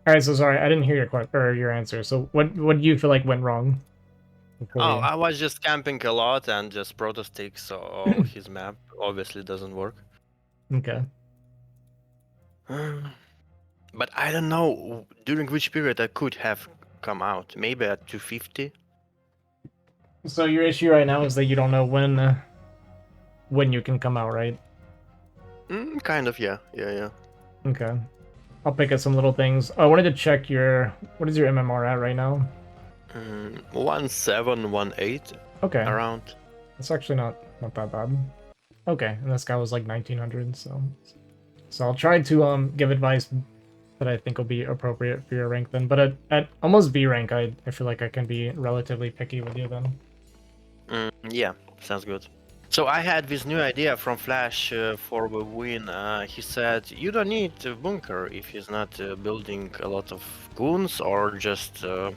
All right, so sorry, I didn't hear your question or your answer. So what do you feel like went wrong before Oh, we? I was just camping a lot and just proto-stick, so his map obviously doesn't work. Okay. But I don't know during which period I could have come out. Maybe at 250. So your issue right now is that you don't know when you can come out, right? Kind of, yeah, yeah. Okay. I'll pick up some little things. I wanted to check what is your MMR at right now? 1718 Okay, around. that's actually not that bad. Okay, and this guy was like 1900, so I'll try to give advice that I think will be appropriate for your rank then. But at almost B rank, I feel like I can be relatively picky with you then. Yeah, sounds good. So I had this new idea from Flash for the win. He said you don't need a bunker if he's not building a lot of goons or just. Uh,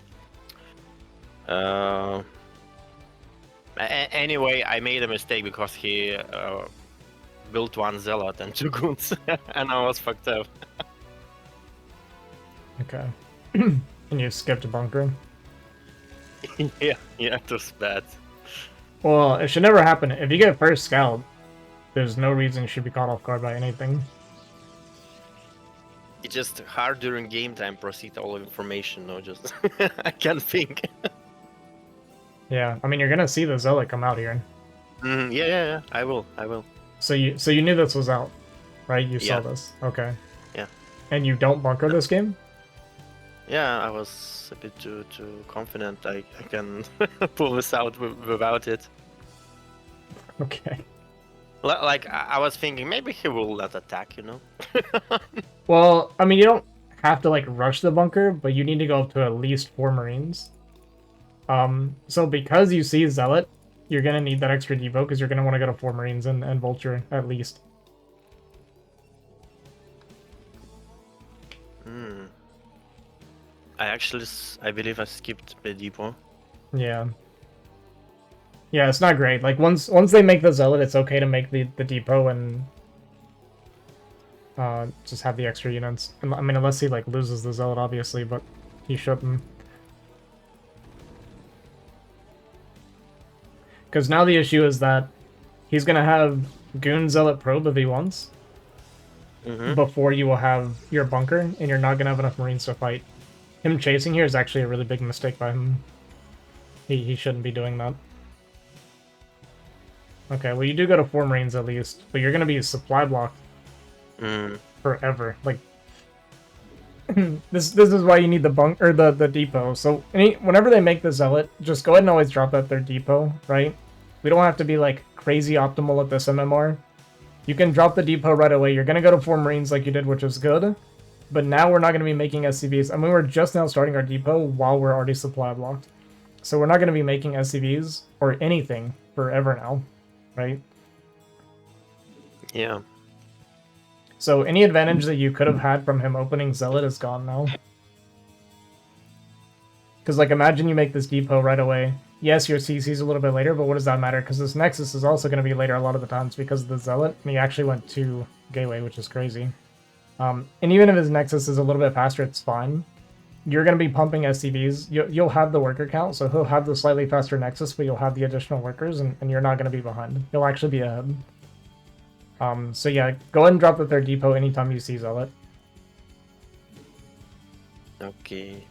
anyway, I made a mistake because he built one zealot and two goons, and I was fucked up. Okay. And you skipped a bunker. Yeah, it was bad. Well, it should never happen. If you get first scout, there's no reason you should be caught off guard by anything. It's just hard during game time proceed all of information. No, just I can't think. Yeah, I mean you're gonna see the zealot come out here. Yeah. I will. So you knew this was out, right? You saw Yeah, this. Okay. yeah. And you don't bunker this game? Yeah, I was a bit too confident I can pull this out without it. Okay. Like I was thinking maybe he will not attack, you know? Well, I mean you don't have to like rush the bunker, but you need to go up to at least 4 Marines. So because you see Zealot, you're gonna need that extra depot because you're gonna want to go to 4 Marines and Vulture at least. Hmm. I believe I skipped the depot. Yeah. Yeah, it's not great. Like once they make the Zealot, it's okay to make the depot and just have the extra units. I mean, unless he like loses the Zealot, obviously, but he shouldn't. Because now the issue is that he's gonna have Goon Zealot probe if he wants before you will have your bunker, and you're not gonna have enough Marines to fight. Him chasing here is actually a really big mistake by him. He shouldn't be doing that. Okay, well you do go to 4 Marines at least, but you're gonna be supply blocked forever. Like this is why you need the bunk or the depot. So whenever they make the zealot, just go ahead and always drop that their depot, right? We don't have to be like crazy optimal at this MMR. You can drop the depot right away. You're gonna go to 4 Marines like you did, which is good. But now we're not gonna be making SCVs. I mean, we're just now starting our depot while we're already supply blocked. So we're not gonna be making SCVs or anything forever now, right? Yeah. So any advantage that you could have had from him opening Zealot is gone now. Because, like, imagine you make this depot right away. Yes, your CC's a little bit later, but what does that matter? Because this Nexus is also going to be later a lot of the times because of the Zealot, and he actually went to Gateway, which is crazy. And even if his Nexus is a little bit faster, it's fine. You're going to be pumping SCVs. You'll have the worker count, so he'll have the slightly faster Nexus, but you'll have the additional workers, and you're not going to be behind. You'll actually be ahead. So yeah, go ahead and drop the third depot anytime you see Zealot. Okay.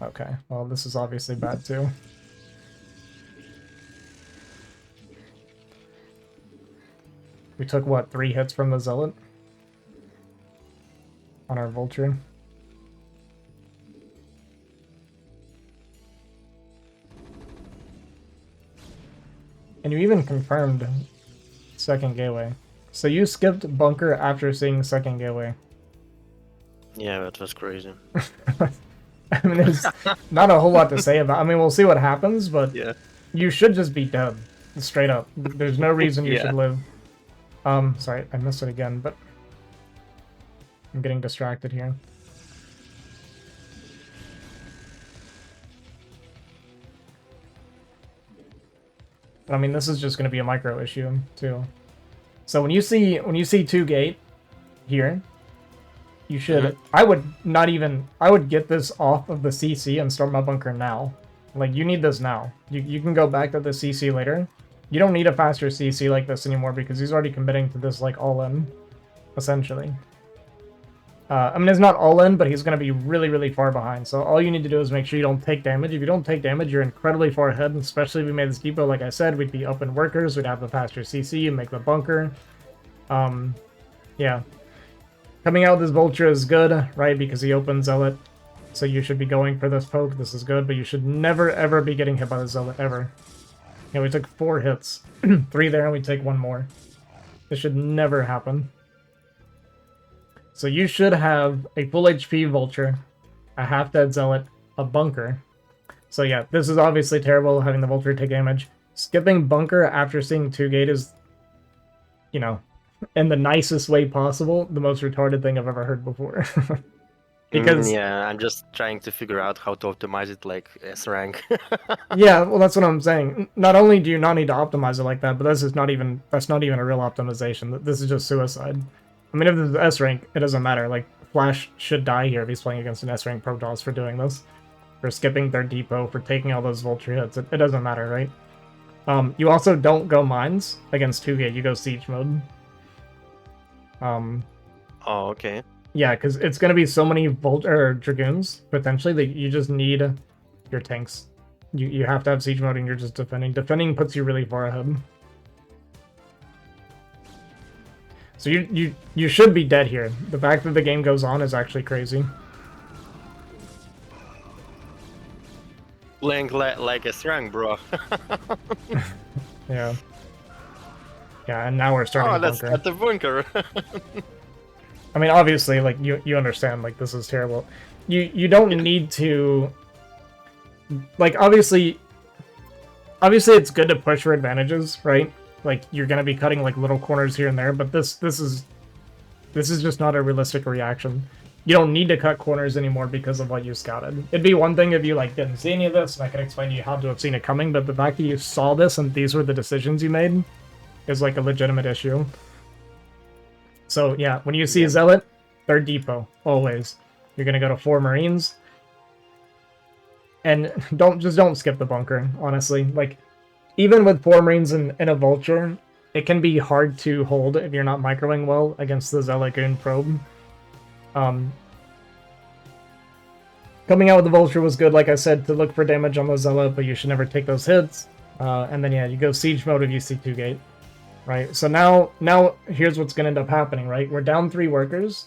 Okay, well, this is obviously bad too. We took, what, 3 hits from the Zealot? On our Vulture. And you even confirmed second gateway. So you skipped bunker after seeing second gateway. Yeah, that was crazy. I mean, there's not a whole lot to say about. I mean, we'll see what happens, but Yeah. you should just be dead, straight up. There's no reason you Yeah. should live. Sorry, I missed it again, but I'm getting distracted here. I mean, this is just going to be a micro issue too. So when you see 2 gate here, You should. I would not even. I would get this off of the CC and start my bunker now. Like, you need this now. You can go back to the CC later. You don't need a faster CC like this anymore because he's already committing to this, like, all-in, essentially. I mean, it's not all-in, but he's going to be really, really far behind. So all you need to do is make sure you don't take damage. If you don't take damage, you're incredibly far ahead, and especially if we made this depot, like I said, we'd be open workers, we'd have the faster CC, and make the bunker. Yeah. Coming out with this Vulture is good, right, because he opens Zealot. So you should be going for this poke. This is good, but you should never, ever be getting hit by the Zealot, ever. Yeah, we took 4 hits. 3 there, and we take 1 more. This should never happen. So you should have a full HP Vulture, a half-dead Zealot, a bunker. So yeah, this is obviously terrible, having the Vulture take damage. Skipping bunker after seeing 2-gate is, you know, in the nicest way possible, the most retarded thing I've ever heard before. Because yeah, I'm just trying to figure out how to optimize it like S rank. yeah, well, that's what I'm saying. Not only do you not need to optimize it like that, but that's not even a real optimization. This is just suicide. I mean, if this is S rank, it doesn't matter. Like, Flash should die here if he's playing against an S rank Protoss for doing this, for skipping their depot, for taking all those Vulture hits. It doesn't matter, right? You also don't go mines against 2-gate. You go siege mode. Oh, okay. Yeah, because it's going to be so many Dragoons, potentially, that you just need your tanks. You have to have siege mode and you're just defending. Defending puts you really far ahead. So you should be dead here. The fact that the game goes on is actually crazy. Playing like a rank, bro. Yeah. Yeah, and now we're starting a bunker. Oh, let's start the bunker. I mean, obviously, like, you understand, like, this is terrible. You don't need to... Like, obviously it's good to push for advantages, right? Like, you're gonna be cutting, like, little corners here and there, but this is just not a realistic reaction. You don't need to cut corners anymore because of what you scouted. It'd be one thing if you, like, didn't see any of this, and I could explain to you how to have seen it coming, but the fact that you saw this and these were the decisions you made is, like, a legitimate issue. So, yeah, when you see Zealot, third depot, always. You're gonna go to 4 Marines. And don't skip the bunker, honestly. Like, even with 4 Marines and a Vulture, it can be hard to hold if you're not microing well against the Zealot Goon probe. Coming out with the Vulture was good, like I said, to look for damage on the Zealot, but you should never take those hits. And then, yeah, you go siege mode if you see 2-gate. Right, so now here's what's going to end up happening, right? We're down 3 workers.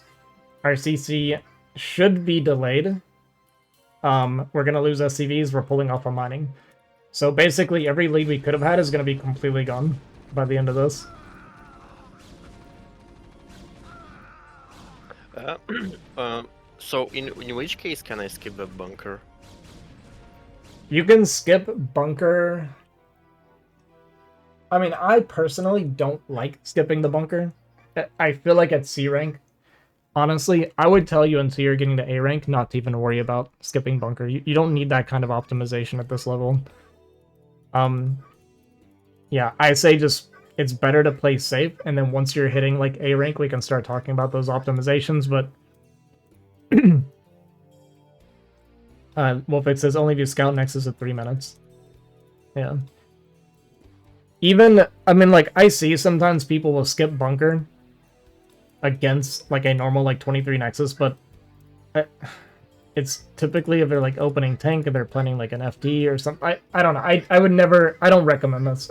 Our CC should be delayed. We're going to lose SCVs. We're pulling off on mining. So basically, every lead we could have had is going to be completely gone by the end of this. So in which case can I skip the bunker? You can skip bunker... I mean, I personally don't like skipping the bunker. I feel like at C rank, honestly, I would tell you until you're getting to A rank not to even worry about skipping bunker. You don't need that kind of optimization at this level. Yeah, I say just, it's better to play safe, and then once you're hitting, like, A rank, we can start talking about those optimizations, but... Wolfix says, only do scout nexus at 3 minutes. Yeah. Even, I mean, like, I see sometimes people will skip bunker against, like, a normal, like, 23 Nexus, but it's typically if they're, like, opening tank, if they're planning, like, an FD or something. I don't know. I would never, I don't recommend this.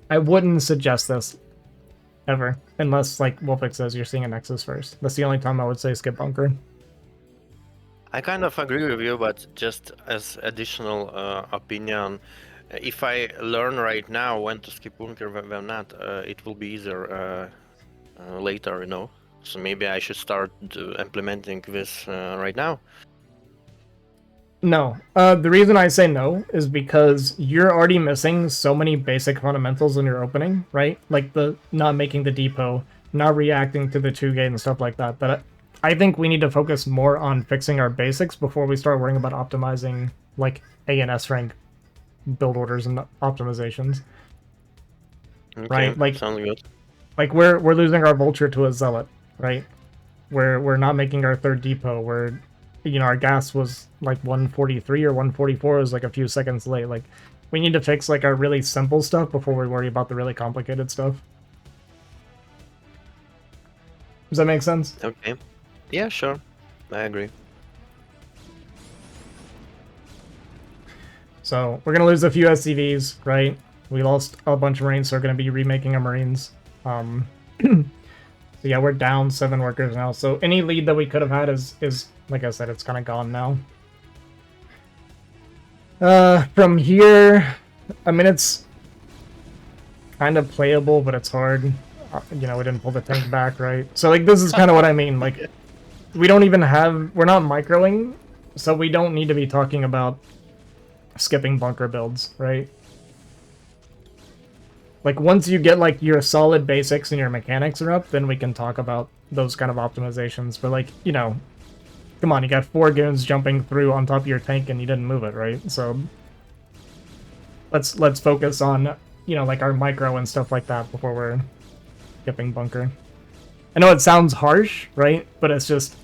I wouldn't suggest this ever, unless, like Wolfix says, you're seeing a Nexus first. That's the only time I would say skip bunker. I kind of agree with you, but just as additional opinion, if I learn right now when to skip bunker when not, it will be easier later, you know. So maybe I should start implementing this right now. No. The reason I say no is because you're already missing so many basic fundamentals in your opening, right? Like the not making the depot, not reacting to the 2-gate and stuff like that. That I think we need to focus more on fixing our basics before we start worrying about optimizing like A and S rank build orders and optimizations. Okay, right? Like, sounds good. Like we're losing our Vulture to a Zealot, right? we're not making our third depot. We're, you know, our gas was like 143 or 144. It was like a few seconds late. Like, we need to fix like our really simple stuff before we worry about the really complicated stuff. Does that make sense? Okay. Yeah, sure. I agree. So we're gonna lose a few SCVs, right? We lost a bunch of Marines, so we're gonna be remaking our Marines. So yeah, we're down 7 workers now. So any lead that we could have had is like I said, it's kind of gone now. From here, I mean, it's kind of playable, but it's hard. You know, we didn't pull the tank back, right? So like, this is kind of what I mean. Like, we don't even have, we're not microing, so we don't need to be talking about skipping bunker builds, right? Like, once you get like your solid basics and your mechanics are up, then we can talk about those kind of optimizations. But like, you know, come on, you got 4 goons jumping through on top of your tank and you didn't move it, right? So let's focus on, you know, like our micro and stuff like that before we're skipping bunker. I know it sounds harsh, right? But it's just,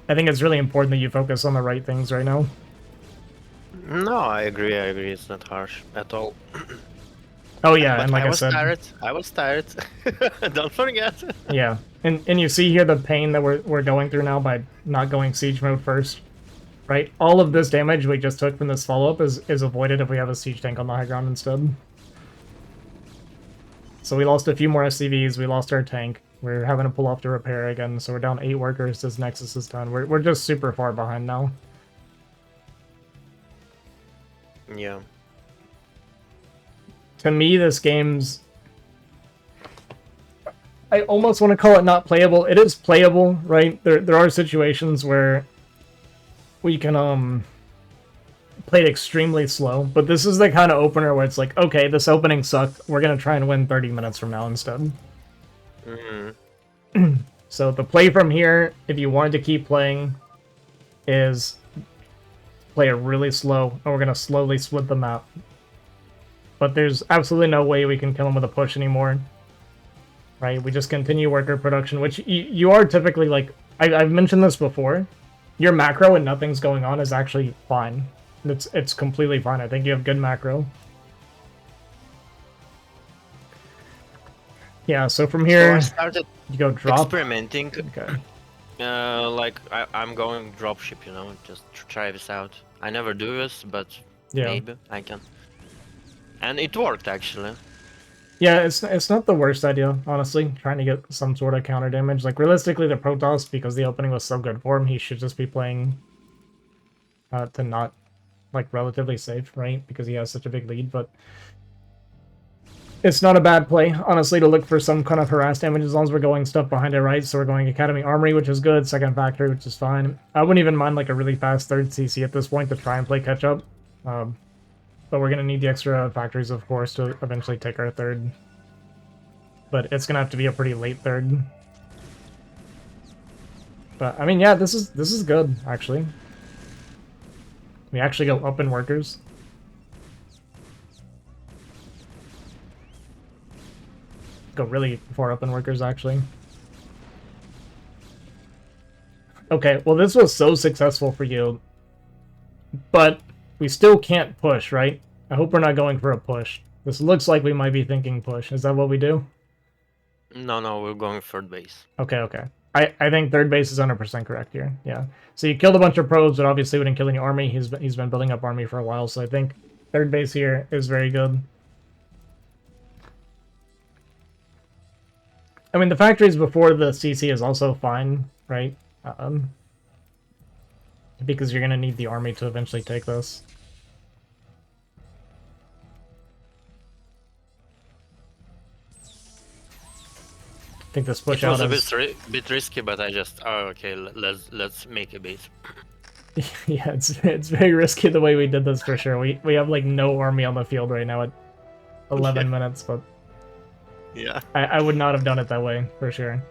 I think it's really important that you focus on the right things right now. No, I agree. It's not harsh at all. Oh yeah, But and like I was said, tired. I was tired. Don't forget. yeah, and you see here the pain that we're going through now by not going siege mode first, right? All of this damage we just took from this follow-up is avoided if we have a siege tank on the high ground instead. So we lost a few more SCVs, we lost our tank, we're having to pull off to repair again, so we're down 8 workers as Nexus is done. We're just super far behind now. Yeah. To me, this game's... I almost want to call it not playable. It is playable, right? There are situations where we can play it extremely slow, but this is the kind of opener where it's like, okay, this opening sucked. We're going to try and win 30 minutes from now instead. Mm-hmm. So the play from here, if you wanted to keep playing, is play it really slow, and we're going to slowly split the map. But there's absolutely no way we can kill him with a push anymore. Right? We just continue worker production, which you are typically like... I've mentioned this before. Your macro when nothing's going on is actually fine. It's completely fine. I think you have good macro. Yeah, so from here, So I started you go drop. experimenting. Okay. Like I'm going dropship, you know, just to try this out. I never do this, but Yeah. maybe I can. And it worked actually. Yeah, it's not the worst idea, honestly, trying to get some sort of counter damage. Like, realistically, the Protoss, because the opening was so good for him, he should just be playing to not, like, relatively safe, right? Because he has such a big lead, but it's not a bad play, honestly, to look for some kind of harass damage as long as we're going stuff behind it, right? So we're going Academy Armory, which is good, second factory, which is fine. I wouldn't even mind, like, a really fast third CC at this point to try and play catch-up. But we're going to need the extra factories, of course, to eventually take our third. But it's going to have to be a pretty late third. But, I mean, yeah, this is good, actually. We actually go up in workers. Go really far up in workers, actually. Okay, well, this was so successful for you. But we still can't push, right? I hope we're not going for a push. This looks like we might be thinking push. Is that what we do? No, we're going third base. Okay. I think third base is 100% correct here. Yeah. So you killed a bunch of probes, but obviously we didn't kill any army. He's been building up army for a while, so I think third base here is very good. I mean, the factories before the CC is also fine, right? Because you're going to need the army to eventually take this. I think this push out is... a bit risky, but I just... Oh, okay, let's make a base. Yeah, it's very risky the way we did this for sure. We have like no army on the field right now at 11 minutes, but yeah, I would not have done it that way for sure.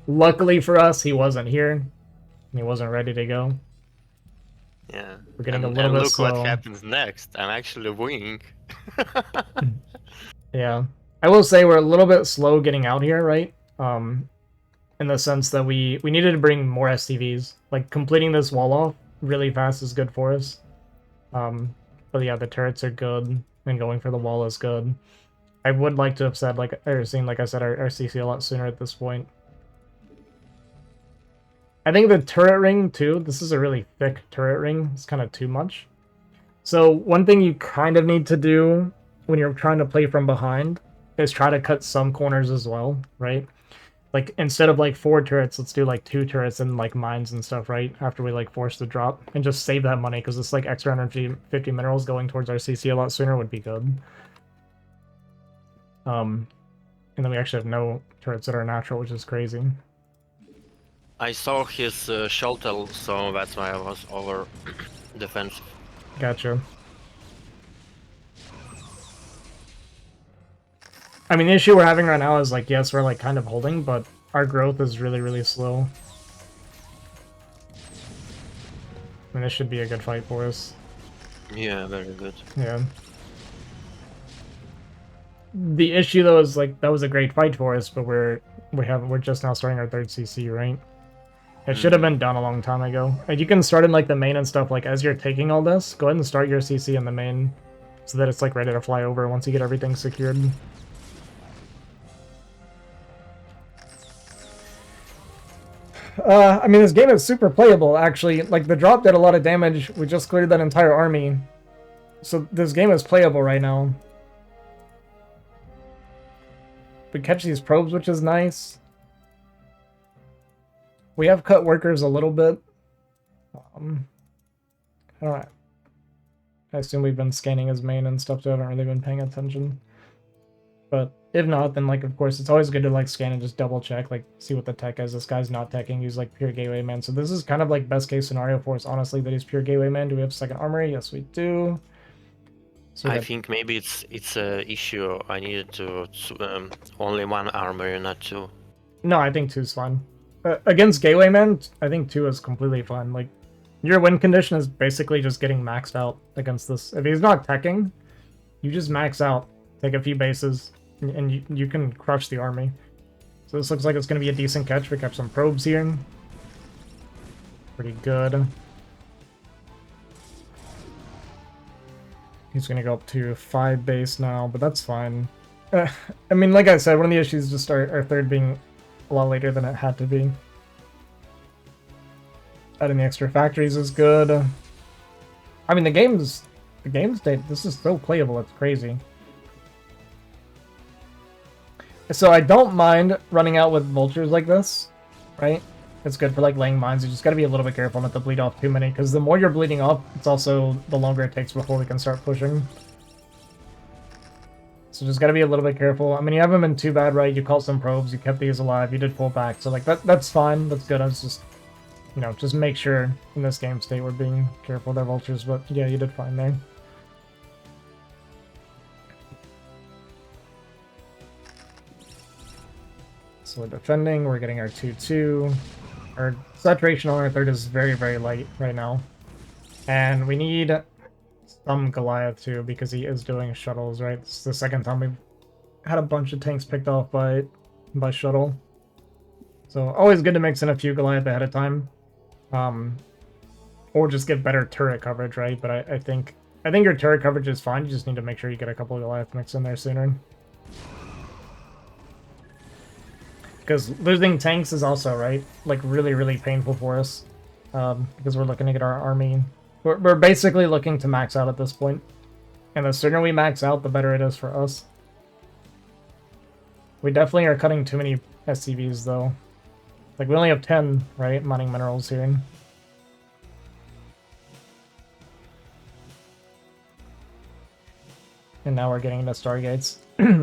Luckily for us, he wasn't here. He wasn't ready to go. Yeah, we're getting a little bit slow. Look what happens next. I'm actually winning. Yeah, I will say we're a little bit slow getting out here, right? in the sense that we needed to bring more SCVs. Like, completing this wall off really fast is good for us. But yeah, the turrets are good, and going for the wall is good. I would like to have said, like, or seen, like I said, our CC a lot sooner at this point. I think the turret ring, too, this is a really thick turret ring. It's kind of too much. So one thing you kind of need to do when you're trying to play from behind is try to cut some corners as well, right? Like, instead of, like, 4 turrets, let's do, like, 2 turrets and, like, mines and stuff, right? After we, like, force the drop. And just save that money, because this, like, extra energy, 50 minerals going towards our CC a lot sooner would be good. And then we actually have no turrets that are natural, which is crazy. I saw his shuttle, so that's why I was over defensive. Gotcha. I mean, the issue we're having right now is, like, yes, we're, like, kind of holding, but our growth is really, really slow. I mean, this should be a good fight for us. Yeah, very good. Yeah. The issue, though, is, like, that was a great fight for us, but we're just now starting our 3rd CC, right? It should have been done a long time ago. And you can start in, like, the main and stuff, like, as you're taking all this, go ahead and start your CC in the main, so that it's, like, ready to fly over once you get everything secured. I mean, this game is super playable, actually. Like, the drop did a lot of damage. We just cleared that entire army. So this game is playable right now. We catch these probes, which is nice. We have cut workers a little bit. Alright. I assume we've been scanning his main and stuff, so I haven't really been paying attention. But if not, then, like, of course, it's always good to, like, scan and just double check, like, see what the tech is. This guy's not teching, he's, like, pure gateway man. So this is kind of, like, best case scenario for us, honestly, that he's pure gateway man. Do we have second armory? Yes, we do. So I think maybe it's a issue. I needed to only 1 armory, not 2. No, I think 2's fine. Against gateway man, I think 2 is completely fine. Like, your win condition is basically just getting maxed out against this. If he's not teching, you just max out, take a few bases, and you can crush the army. So this looks like it's going to be a decent catch. We catch some probes here. Pretty good. He's going to go up to 5 base now, but that's fine. I mean, like I said, one of the issues is just our 3rd being a lot later than it had to be. Adding the extra factories is good. I mean, the game state, this is so playable, it's crazy. So I don't mind running out with vultures like this, right? It's good for, like, laying mines. You just gotta be a little bit careful not to bleed off too many, because the more you're bleeding off, it's also the longer it takes before we can start pushing. So just gotta be a little bit careful. I mean, you haven't been too bad, right? You caught some probes, you kept these alive, you did pull back, so, like, that's fine, that's good. I was just, you know, just make sure in this game state we're being careful with our vultures, but yeah, you did fine there. So we're defending, we're getting our 2-2. Our saturation on our 3rd is very, very light right now. And we need some Goliath too, because he is doing shuttles, right? This is the 2nd time we've had a bunch of tanks picked off by shuttle. So always good to mix in a few Goliath ahead of time. Or just get better turret coverage, right? But I think your turret coverage is fine. You just need to make sure you get a couple of Goliath mixed in there sooner. Because losing tanks is also, right, like, really, really painful for us. Because we're looking to get our army. We're basically looking to max out at this point. And the sooner we max out, the better it is for us. We definitely are cutting too many SCVs, though. Like, we only have 10, right, mining minerals here. And now we're getting into Stargates.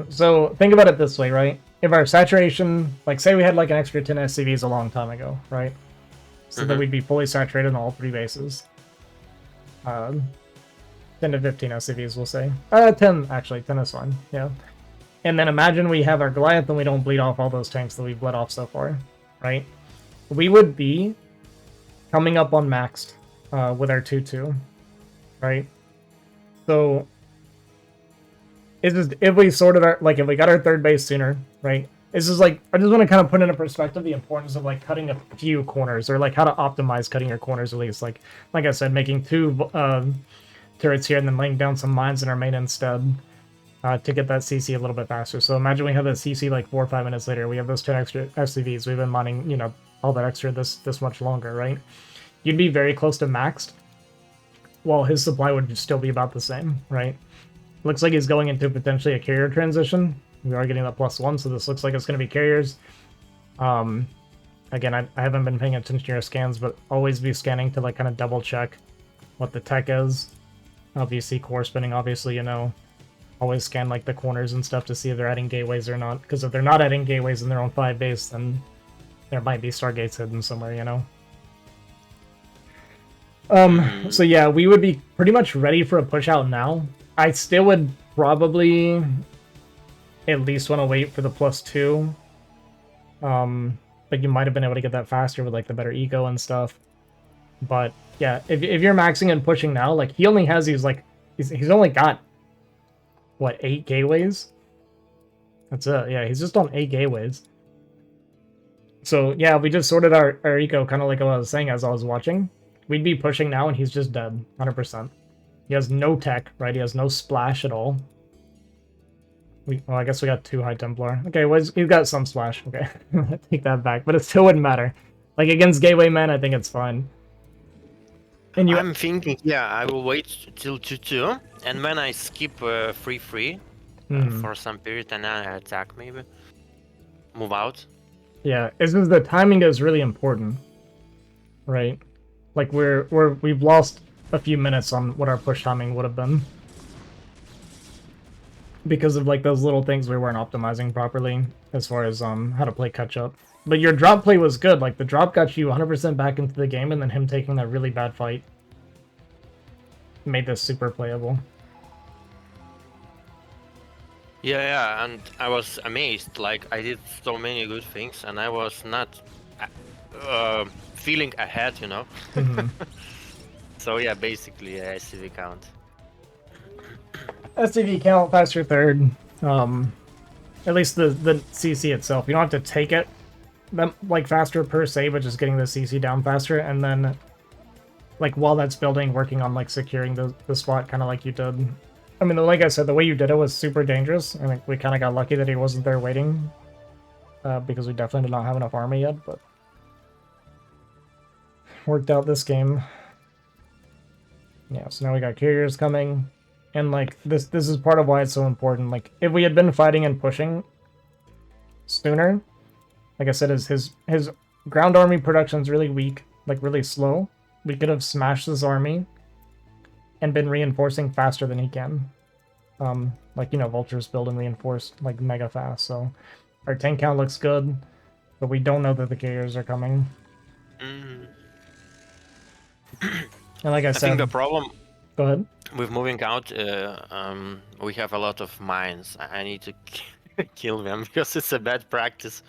So, think about it this way, right? If our saturation, like, say we had, like, an extra 10 SCVs a long time ago, right? So that we'd be fully saturated on all 3 bases. 10 to 15 SCVs, we'll say. 10, actually. 10 is fine, yeah. And then imagine we have our Goliath and we don't bleed off all those tanks that we've bled off so far, right? We would be coming up on maxed with our 2-2, right? So, it's just, if we sorted our, like, if we got our 3rd base sooner, right? This is like, I just want to kind of put into perspective the importance of like cutting a few corners, or like how to optimize cutting your corners at least. Like I said, making 2 turrets here and then laying down some mines in our main instead to get that CC a little bit faster. So imagine we have that CC like 4 or 5 minutes later. We have those 10 extra SCVs. We've been mining, you know, all that extra this much longer, right? You'd be very close to maxed, while his supply would still be about the same, right? Looks like he's going into potentially a carrier transition. We are getting that +1, so this looks like it's going to be carriers. Again, I haven't been paying attention to your scans, but always be scanning to like kind of double check what the tech is. If you see core spinning, obviously, you know, always scan like the corners and stuff to see if they're adding gateways or not. Because if they're not adding gateways in their own 5 base, then there might be stargates hidden somewhere, you know. So yeah, we would be pretty much ready for a push out now. I still would probably at least want to wait for the +2. But you might have been able to get that faster with like the better eco and stuff. But yeah, if you're maxing and pushing now, like he only has these like he's only got what, 8 gateways? That's it. Yeah, he's just on 8 gateways. So yeah, we just sorted our eco kind of like what I was saying as I was watching. We'd be pushing now and he's just dead, 100%. He has no tech, right? He has no splash at all. Well, I guess we got 2 High Templar. Okay, well, he's got some splash. Okay, take that back. But it still wouldn't matter. Like, against Gateway Men, I think it's fine. And I'm thinking, yeah, I will wait till 2-2, and when I skip 3-3 for some period, and then I attack maybe. Move out. Yeah, it's just the timing is really important, right? Like, we've lost a few minutes on what our push timing would have been. Because of like those little things we weren't optimizing properly as far as how to play catch up. But your drop play was good. Like the drop got you 100% back into the game, and then him taking that really bad fight made this super playable. Yeah, and I was amazed. Like I did so many good things, and I was not feeling ahead, you know. So yeah, basically SCV count. SCV count, faster third. At least the CC itself. You don't have to take it like faster per se, but just getting the CC down faster, and then like while that's building, working on like securing the spot, kind of like you did. I mean, like I said, the way you did it was super dangerous. I think we kind of got lucky that he wasn't there waiting, because we definitely did not have enough army yet, but worked out this game. Yeah, so now we got carriers coming. And like this is part of why it's so important. Like if we had been fighting and pushing sooner, like I said, his ground army production's really weak, like really slow. We could have smashed this army and been reinforcing faster than he can. Like, you know, vultures build and reinforce like mega fast. So our tank count looks good, but we don't know that the carriers are coming. And like I said, think the problem. Go ahead. With moving out, we have a lot of mines. I need to kill them because it's a bad practice.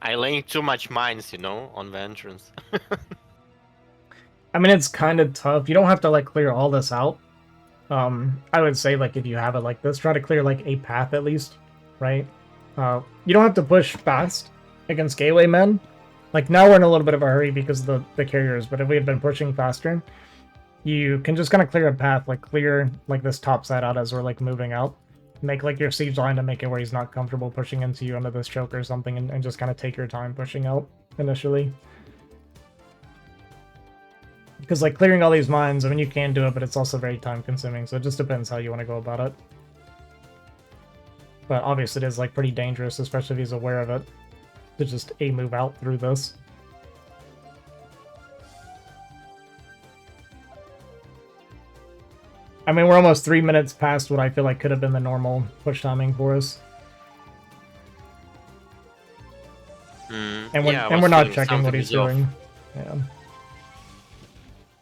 I laying too much mines, you know, on the entrance. I mean, it's kind of tough. You don't have to like clear all this out. I would say like if you have it like this, try to clear like a path at least, right? You don't have to push fast against gateway men. Like now we're in a little bit of a hurry because of the carriers, but if we had been pushing faster, you can just kind of clear a path, like clear like this top side out as we're like moving out. Make like your siege line to make it where he's not comfortable pushing into you under this choke or something, and just kind of take your time pushing out initially. Because like clearing all these mines, I mean you can do it, but it's also very time consuming, so it just depends how you want to go about it. But obviously it is like pretty dangerous, especially if he's aware of it, to just move out through this. I mean, we're almost 3 minutes past what I feel like could have been the normal push timing for us. And we're not checking what he's doing. Yeah.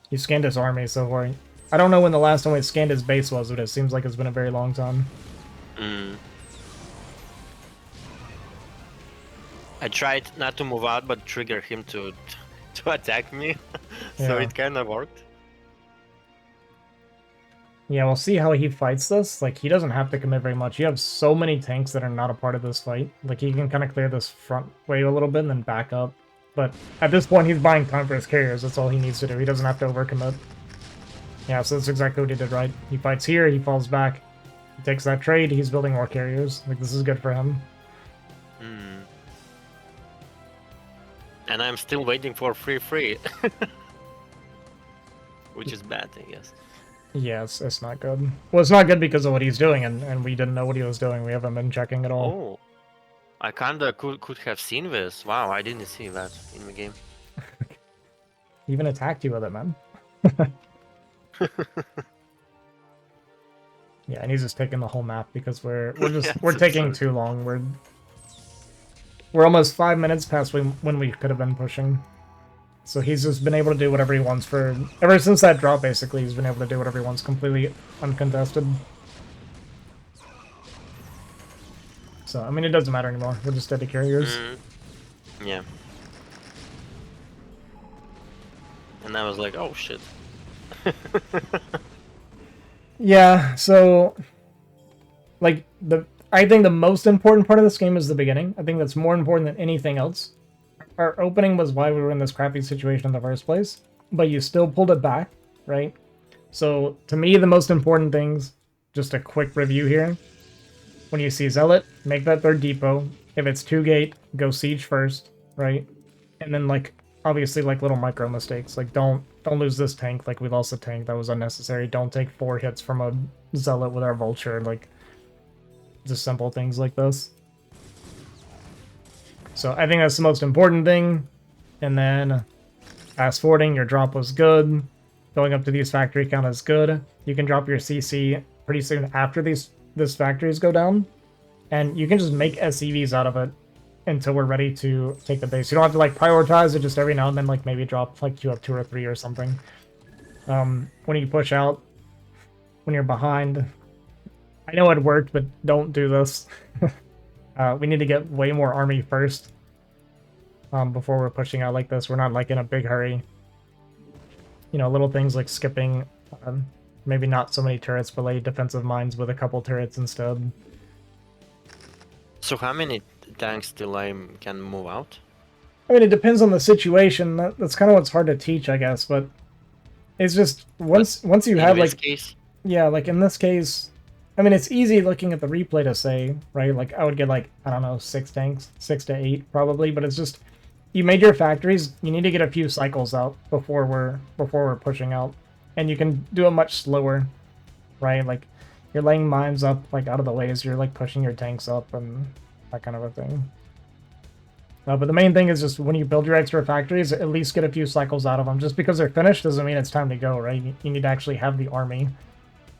He scanned his army so far. I don't know when the last time we scanned his base was, but it seems like it's been a very long time. I tried not to move out, but trigger him to attack me, so it kind of worked. Yeah, we'll see how he fights this. Like, he doesn't have to commit very much. You have so many tanks that are not a part of this fight. Like, he can kind of clear this front wave a little bit and then back up. But at this point, he's buying time for his carriers. That's all he needs to do. He doesn't have to overcommit. Yeah, so that's exactly what he did right. He fights here, he falls back. He takes that trade, he's building more carriers. Like, this is good for him. And I'm still waiting for free. Which is bad, I guess. Yes, it's not good. Well, it's not good because of what he's doing, and we didn't know what he was doing. We haven't been checking at all. Oh, I kinda could have seen this. Wow, I didn't see that in the game. He even attacked you with it, man. Yeah, and he's just taking the whole map because we're taking too long. We're almost 5 minutes past when we could have been pushing. So he's just been able to do whatever he wants for... Ever since that drop, basically, he's been able to do whatever he wants completely uncontested. So, I mean, it doesn't matter anymore. We're just steady carriers. Yeah. And I was like, oh shit. Yeah, so... Like, I think the most important part of this game is the beginning. I think that's more important than anything else. Our opening was why we were in this crappy situation in the first place, but you still pulled it back, right? So, to me, the most important things, just a quick review here. When you see Zealot, make that third depot. If it's 2-gate, go siege first, right? And then, like, obviously, like, little micro mistakes. Like, don't lose this tank. Like, we lost a tank. That was unnecessary. Don't take 4 hits from a Zealot with our Vulture. Like, just simple things like this. So I think that's the most important thing. And then fast forwarding, your drop was good. Going up to these factory count is good. You can drop your CC pretty soon after these factories go down. And you can just make SCVs out of it until we're ready to take the base. You don't have to like prioritize it, just every now and then like maybe drop like you have 2 or 3 or something. When you push out, when you're behind. I know it worked, but don't do this. We need to get way more army first before we're pushing out like this. We're not like in a big hurry. You know, little things like skipping, maybe not so many turrets, but like defensive mines with a couple turrets instead. So how many tanks till I can move out? I mean, it depends on the situation. That's kind of what's hard to teach, I guess. But it's just once you have like, yeah, like in this case. I mean, it's easy looking at the replay to say, right? Like, I would get, like, I don't know, 6 tanks, 6 to 8, probably. But it's just, you made your factories, you need to get a few cycles out before we're pushing out. And you can do it much slower, right? Like, you're laying mines up, like, out of the way as you're, like, pushing your tanks up and that kind of a thing. But the main thing is just when you build your extra factories, at least get a few cycles out of them. Just because they're finished doesn't mean it's time to go, right? You need to actually have the army.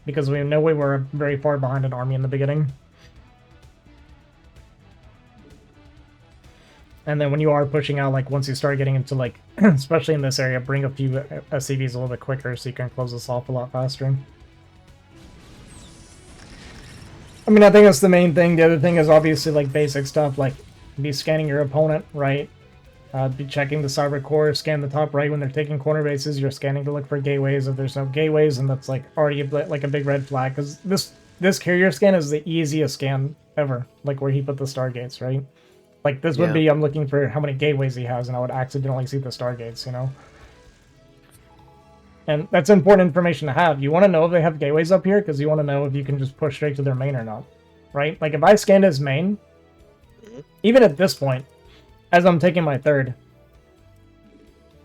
Because we know we were very far behind an army in the beginning. And then when you are pushing out, like, once you start getting into, like, especially in this area, bring a few SCVs a little bit quicker so you can close this off a lot faster. I mean, I think that's the main thing. The other thing is obviously, like, basic stuff, like, be scanning your opponent, right? Be checking the cyber core, scan the top right when they're taking corner bases. You're scanning to look for gateways. If there's no gateways, and that's like already like a big red flag, because this carrier scan is the easiest scan ever. Like where he put the stargates, right? Like this would be I'm looking for how many gateways he has, and I would accidentally see the stargates, you know. And that's important information to have. You want to know if they have gateways up here, because you want to know if you can just push straight to their main or not, right? Like if I scanned his main, even at this point. As I'm taking my third,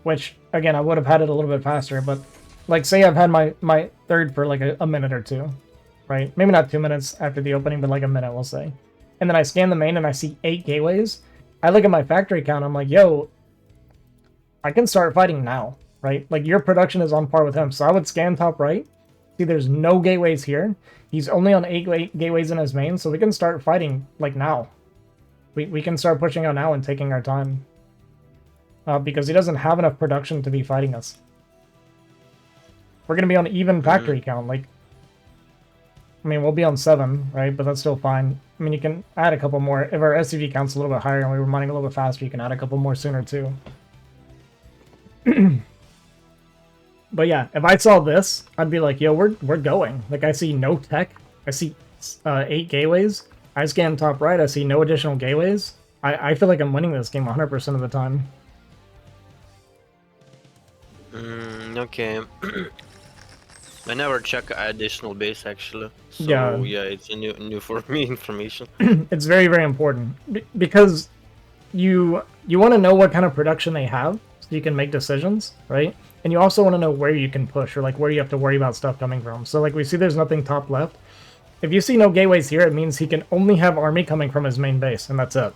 which, again, I would have had it a little bit faster, but, like, say I've had my third for, like, a minute or 2, right? Maybe not 2 minutes after the opening, but, like, a minute, we'll say. And then I scan the main and I see 8 gateways. I look at my factory count, I'm like, yo, I can start fighting now, right? Like, your production is on par with him, so I would scan top right. See, there's no gateways here. He's only on 8 gateways in his main, so we can start fighting, like, now. We can start pushing out now and taking our time. Because he doesn't have enough production to be fighting us. We're going to be on even factory count. Like, I mean, we'll be on 7, right? But that's still fine. I mean, you can add a couple more. If our SCV count's a little bit higher and we were mining a little bit faster, you can add a couple more sooner, too. But yeah, if I saw this, I'd be like, yo, we're going. Like, I see no tech. I see 8 gateways. I scan top right. I see no additional gateways. I feel like I'm winning this game 100% of the time. Okay. I never check additional base actually. So Yeah, yeah, it's a new for me information. it's very, very important. Because you want to know what kind of production they have so you can make decisions, right? And you also want to know where you can push or like where you have to worry about stuff coming from. So like we see there's nothing top left. If you see no gateways here, it means he can only have army coming from his main base, and that's it.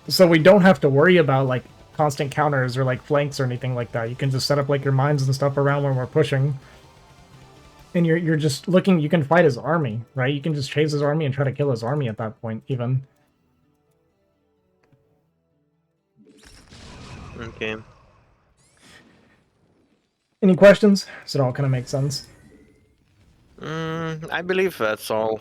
So we don't have to worry about like constant counters or like flanks or anything like that. You can just set up like your mines and stuff around when we're pushing. And you're just looking, you can fight his army, right? You can just chase his army and try to kill his army at that point, even. Okay. Any questions? So it all kind of makes sense. I believe that's all.